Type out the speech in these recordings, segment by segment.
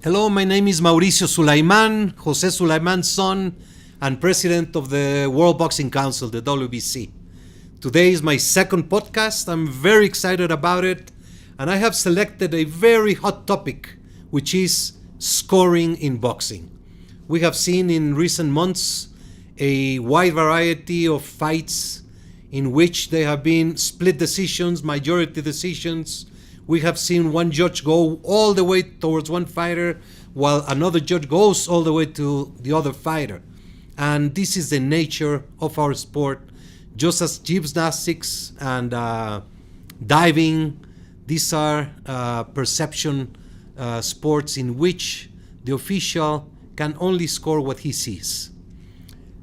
Hello, my name is Maurісіо Sulaimán, José Sulaimán's son, and president of the World Boxing Council, the WBC. Today is my second podcast. I'm very excited about it, and I have selected a very hot topic, which is scoring in boxing. We have seen in recent months a wide variety of fights in which there have been split decisions, majority decisions. We have seen one judge go all the way towards one fighter while another judge goes all the way to the other fighter. And this is the nature of our sport. Just as gymnastics and diving, these are perception sports in which the official can only score what he sees.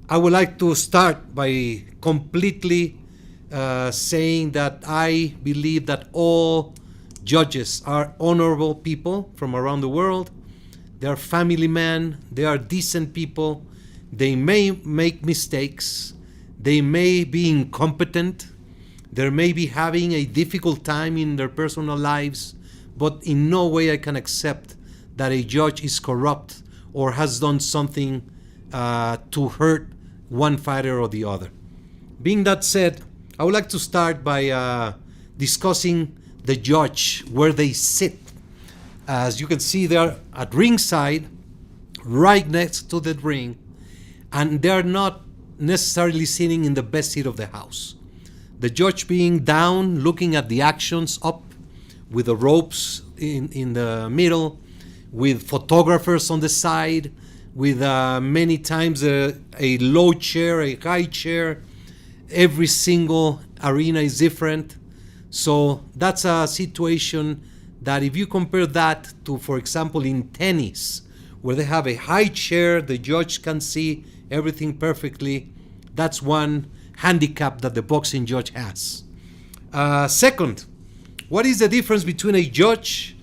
I would like to start by completely saying that I believe that all judges are honorable people from around the world. They are family men. They are decent people. They may make mistakes. They may be incompetent. They may be having a difficult time in their personal lives, but in no way I can accept that a judge is corrupt or has done something to hurt one fighter or the other. Being that said, I would like to start by discussing the judge, where they sit. As you can see, they are at ringside, right next to the ring, and they are not necessarily sitting in the best seat of the house. The judge being down, looking at the actions up, with the ropes in the middle, with photographers on the side, with many times a low chair, a high chair. Every single arena is different. So that's a situation that if you compare that to, for example, in tennis, where they have a high chair, the judge can see everything perfectly, that's one handicap that the boxing judge has. Second, what is the difference between a judge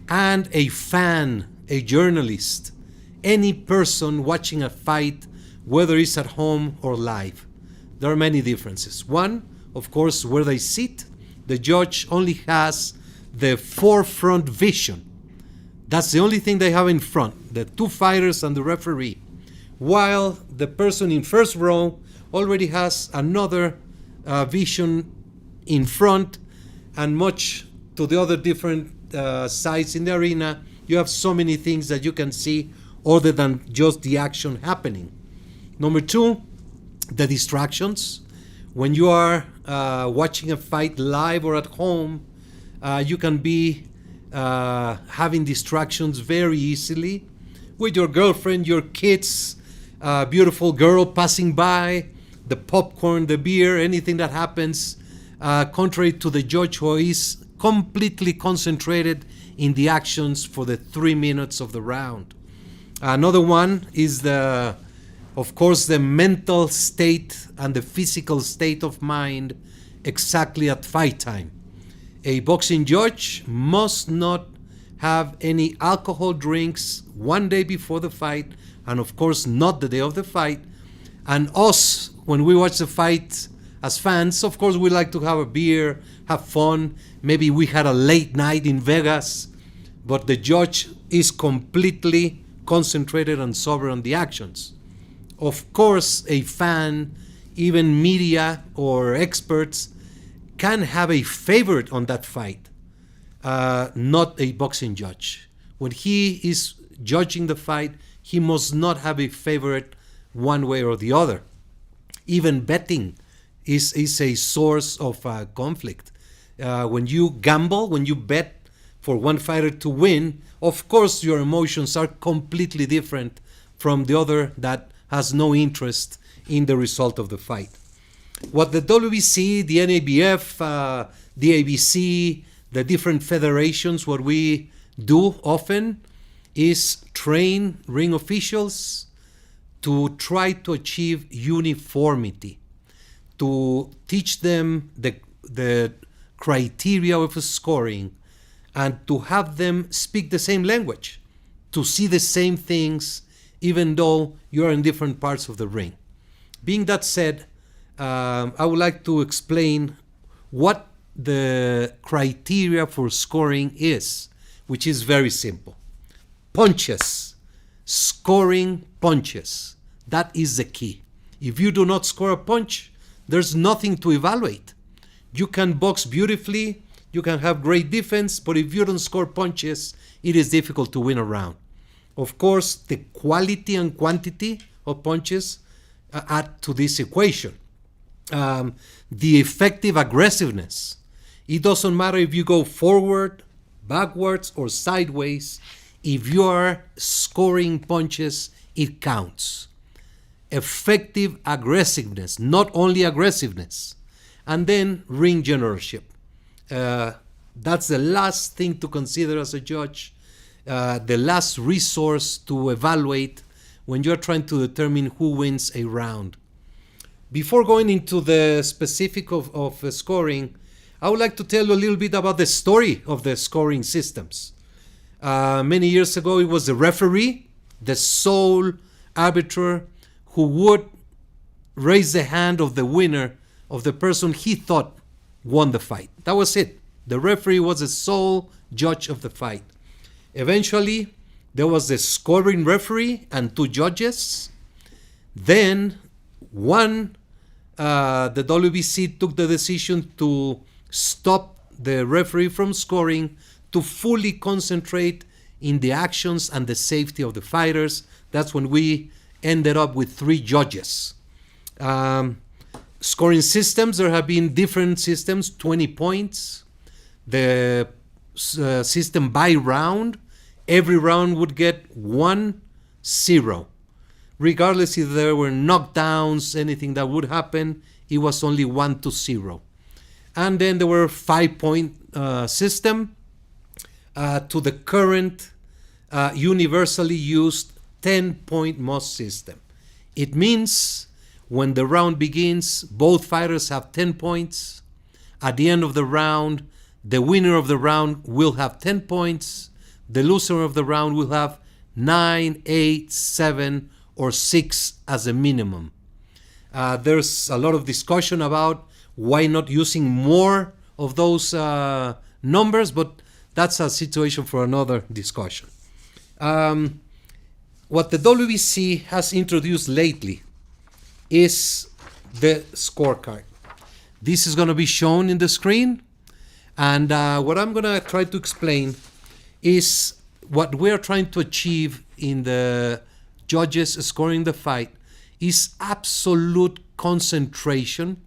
and a fan, a journalist, any person watching a fight, whether it's at home or live? There are many differences. One, of course, where they sit. The judge only has the forefront vision. That's the only thing they have in front, the two fighters and the referee. While the person in first row already has another vision in front, and much to the other different sides in the arena, you have so many things that you can see other than just the action happening. Number two, the distractions. When you are watching a fight live or at home, you can be having distractions very easily with your girlfriend, your kids, beautiful girl passing by, the popcorn, the beer, anything that happens, contrary to the judge who is completely concentrated in the actions for the 3 minutes of the round. Another one is of course, the mental state and the physical state of mind exactly at fight time. A boxing judge must not have any alcohol drinks one day before the fight, and of course not the day of the fight. And us, when we watch the fight as fans, of course we like to have a beer, have fun. Maybe we had a late night in Vegas, but the judge is completely concentrated and sober on the actions. Of course, a fan, even media or experts, can have a favorite on that fight, not a boxing judge. When he is judging the fight, he must not have a favorite one way or the other. Even betting is a source of conflict. When you gamble, when you bet for one fighter to win, of course your emotions are completely different from the other that has no interest in the result of the fight. What the WBC, the NABF, the ABC, the different federations, what we do often is train ring officials to try to achieve uniformity, to teach them the criteria of scoring, and to have them speak the same language, to see the same things, even though you're in different parts of the ring. Being that said, I would like to explain what the criteria for scoring is, which is very simple. punches, scoring punches. That is the key. If you do not score a punch, there's nothing to evaluate. You can box beautifully, you can have great defense, but if you don't score punches, it is difficult to win a round. Of course, the quality and quantity of punches add to this equation. The effective aggressiveness. It doesn't matter if you go forward, backwards, or sideways. If you are scoring punches, it counts. Effective aggressiveness, not only aggressiveness. And then ring generalship. That's the last thing to consider as a judge, the last resource to evaluate when you're trying to determine who wins a round. Before going into the specific of scoring, I would like to tell you a little bit about the story of the scoring systems. Many years ago, it was the referee, the sole arbiter, who would raise the hand of the winner, of the person he thought won the fight. That was it. The referee was the sole judge of the fight. Eventually, there was the scoring referee and two judges. Then the WBC took the decision to stop the referee from scoring to fully concentrate in the actions and the safety of the fighters. That's when we ended up with three judges. Scoring systems, there have been different systems, 20 points. The system by round, every round would get 1-0. Regardless if there were knockdowns, anything that would happen, it was only 1-0. And then there were 5-point system to the current universally used 10-point must system. It means when the round begins, both fighters have 10 points. At the end of the round, the winner of the round will have 10 points. The loser of the round will have 9, 8, 7, or 6 as a minimum. There's a lot of discussion about why not using more of those numbers, but that's a situation for another discussion. What the WBC has introduced lately is the scorecard. This is going to be shown in the screen, and what I'm going to try to explain is what we're trying to achieve in the judges scoring the fight is absolute concentration,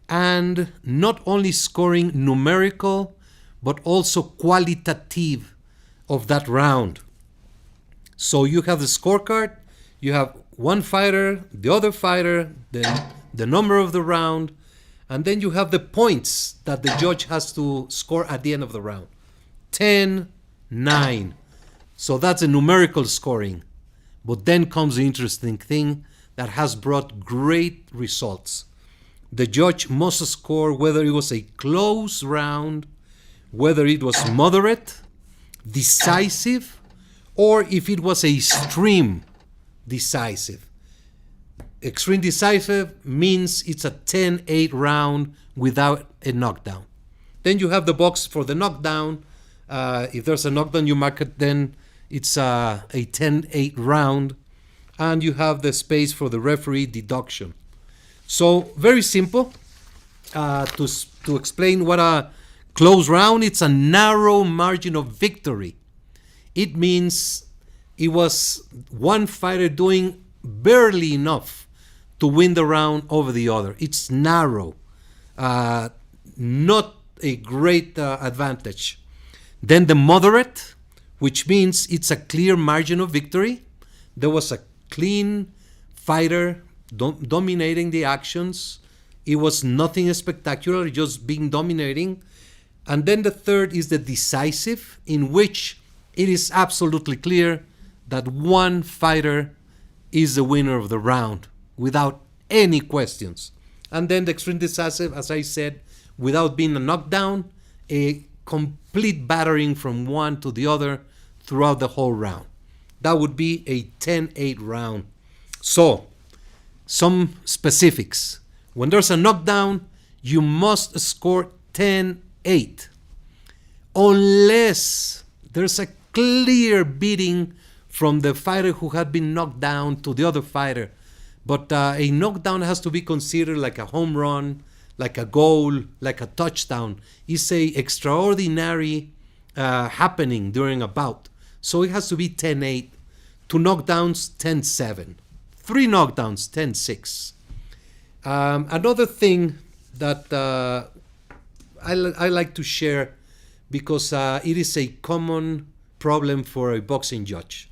and not only scoring numerical but also qualitative of that round. So you have the scorecard, you have one fighter, the other fighter, the number of the round, and then you have the points that the judge has to score at the end of the round. 10, 9. So that's a numerical scoring. But then comes the interesting thing that has brought great results. The judge must score whether it was a close round, whether it was moderate, decisive, or if it was a extreme decisive. Extreme decisive means it's a 10-8 round without a knockdown. Then you have the box for the knockdown. If there's a knockdown, you mark it, then it's a 10-8 round. And you have the space for the referee deduction. So very simple to explain what a close round. It's a narrow margin of victory. It means it was one fighter doing barely enough to win the round over the other. It's narrow, not a great advantage. Then the moderate, which means it's a clear margin of victory. There was a clean fighter dominating the actions. It was nothing spectacular, just being dominating. And then the third is the decisive, in which it is absolutely clear that one fighter is the winner of the round without any questions. And then the extreme decisive, as I said, without being a knockdown, a complete battering from one to the other throughout the whole round. That would be a 10-8 round. So, some specifics. When there's a knockdown, you must score 10-8. Unless there's a clear beating from the fighter who had been knocked down to the other fighter. But a knockdown has to be considered like a home run, like a goal, like a touchdown. It's a extraordinary happening during a bout. So it has to be 10-8, 2 knockdowns, 10-7, 3 knockdowns, 10-6. Another thing that I like to share, because it is a common problem for a boxing judge.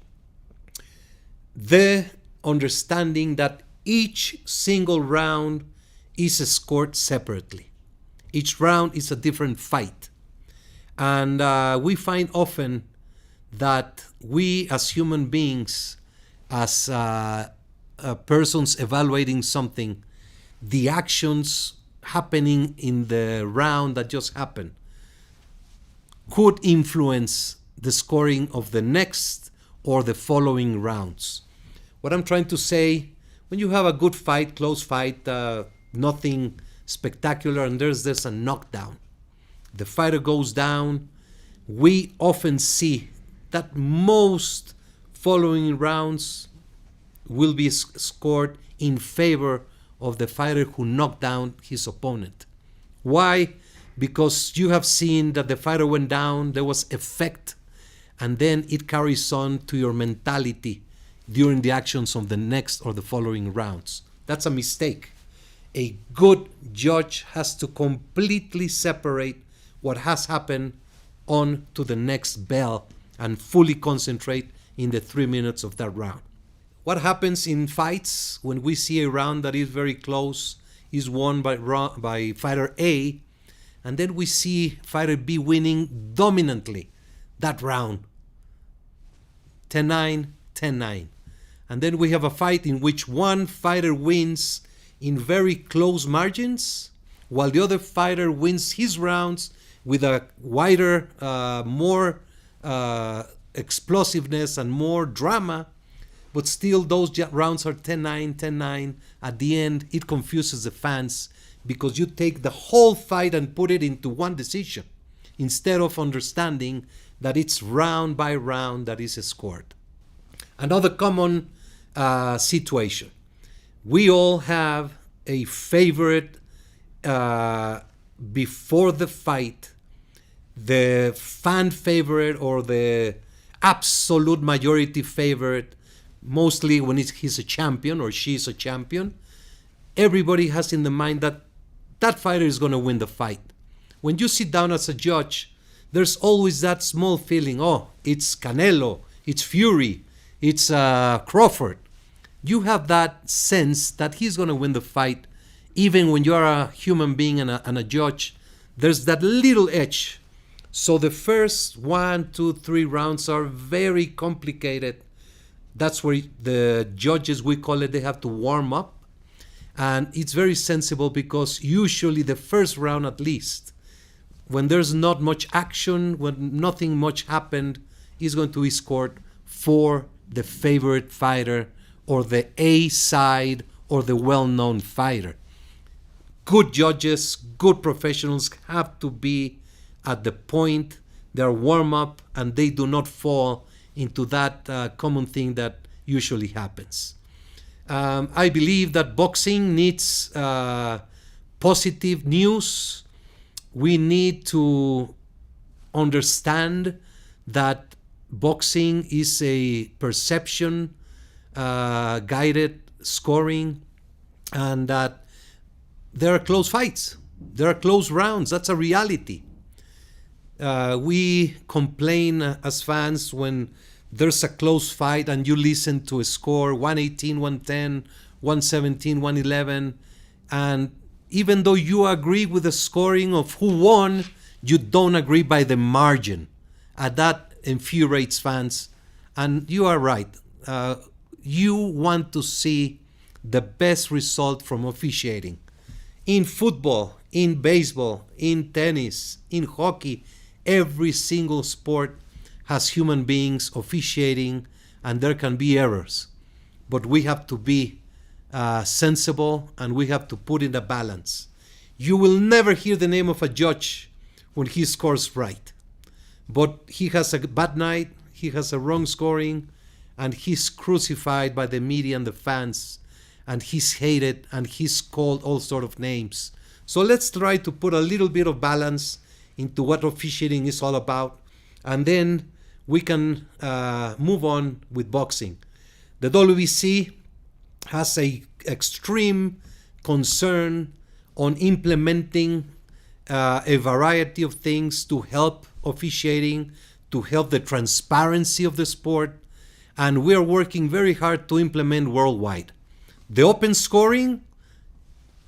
The understanding that each single round is scored separately. Each round is a different fight. And we find often that we as human beings, as persons evaluating something, the actions happening in the round that just happened could influence the scoring of the next or the following rounds. What I'm trying to say, when you have a good fight, close fight, nothing spectacular, and there's a knockdown, the fighter goes down, we often see that most following rounds will be scored in favor of the fighter who knocked down his opponent. Why? Because you have seen that the fighter went down, there was effect, and then it carries on to your mentality during the actions of the next or the following rounds. That's a mistake. A good judge has to completely separate what has happened on to the next bell and fully concentrate in the 3 minutes of that round. What happens in fights when we see a round that is very close, is won by fighter A, and then we see fighter B winning dominantly that round, 10-9, 10-9. And then we have a fight in which one fighter wins in very close margins, while the other fighter wins his rounds with a wider, more explosiveness and more drama. But still, those rounds are 10-9, 10-9. At the end, it confuses the fans because you take the whole fight and put it into one decision instead of understanding that it's round by round that is scored. Another common situation. We all have a favorite before the fight, the fan favorite or the absolute majority favorite. Mostly when he's a champion or she's a champion, everybody has in the mind that that fighter is going to win the fight. When you sit down as a judge, there's always that small feeling, oh, it's Canelo, it's Fury, it's Crawford. You have that sense that he's going to win the fight. Even when you're a human being and a judge, there's that little edge. So the first 1, 2, 3 rounds are very complicated. That's where the judges, we call it, they have to warm up. And it's very sensible because usually the first round at least, when there's not much action, when nothing much happened, is going to be scored for the favorite fighter or the A side or the well-known fighter. Good judges, good professionals have to be at the point, their warm-up, and they do not fall into that common thing that usually happens. I believe that boxing needs positive news. We need to understand that boxing is a perception guided scoring, and that there are close fights, there are close rounds. That's a reality. We complain as fans when there's a close fight and you listen to a score 118, 110, 117, 111, and even though you agree with the scoring of who won, you don't agree by the margin. That infuriates fans, and you are right. You want to see the best result from officiating. In football, in baseball, in tennis, in hockey, every single sport has human beings officiating, and there can be errors. But we have to be sensible, and we have to put in a balance. You will never hear the name of a judge when he scores right. But he has a bad night, he has a wrong scoring, and he's crucified by the media and the fans, and he's hated, and he's called all sort of names. So let's try to put a little bit of balance into what officiating is all about, and then we can move on with boxing. The WBC has a extreme concern on implementing a variety of things to help officiating, to help the transparency of the sport, and we are working very hard to implement worldwide. The open scoring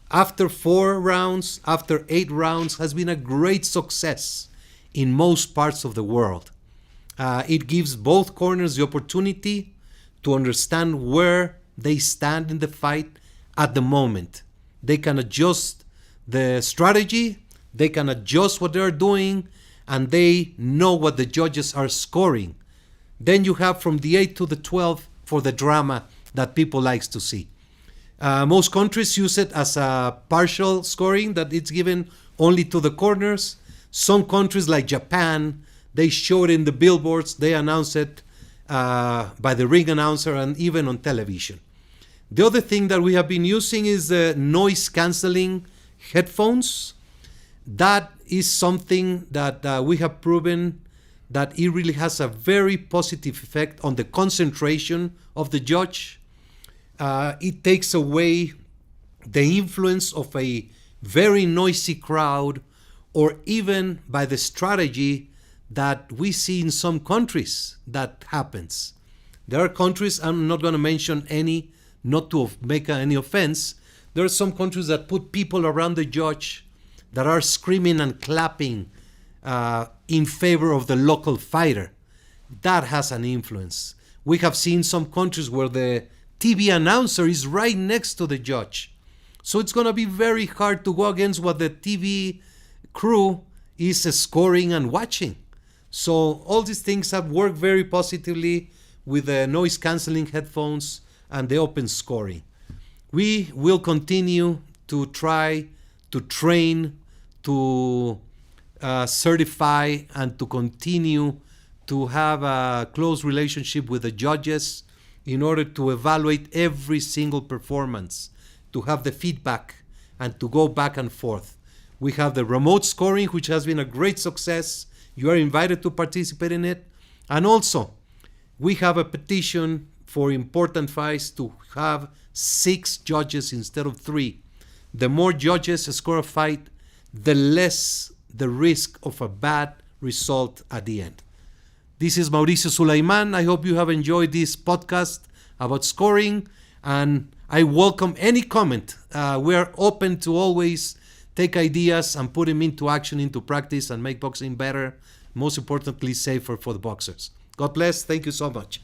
after 4 rounds, after 8 rounds, has been a great success in most parts of the world. It gives both corners the opportunity to understand where they stand in the fight at the moment. They can adjust the strategy, they can adjust what they're doing, and they know what the judges are scoring. Then you have from the 8 to the 12 for the drama that people likes to see. Most countries use it as a partial scoring, that it's given only to the corners. Some countries like Japan, they show it in the billboards, they announce it by the ring announcer and even on television. The other thing that we have been using is the noise cancelling headphones. That is something that we have proven that it really has a very positive effect on the concentration of the judge. It takes away the influence of a very noisy crowd, or even by the strategy that we see in some countries that happens. There are countries, I'm not going to mention any, not to make any offense, there are some countries that put people around the judge that are screaming and clapping in favor of the local fighter. That has an influence. We have seen some countries where the TV announcer is right next to the judge. So it's going to be very hard to go against what the TV crew is scoring and watching. So all these things have worked very positively with the noise cancelling headphones and the open scoring. We will continue to try to train, to certify, and to continue to have a close relationship with the judges in order to evaluate every single performance, to have the feedback, and to go back and forth. We have the remote scoring, which has been a great success. You are invited to participate in it. And also, we have a petition for important fights to have 6 judges instead of 3. The more judges score a fight, the less the risk of a bad result at the end. This is Mauricio Suleyman. I hope you have enjoyed this podcast about scoring, and I welcome any comment. We are open to always take ideas and put them into action, into practice, and make boxing better, most importantly, safer for the boxers. God bless. Thank you so much.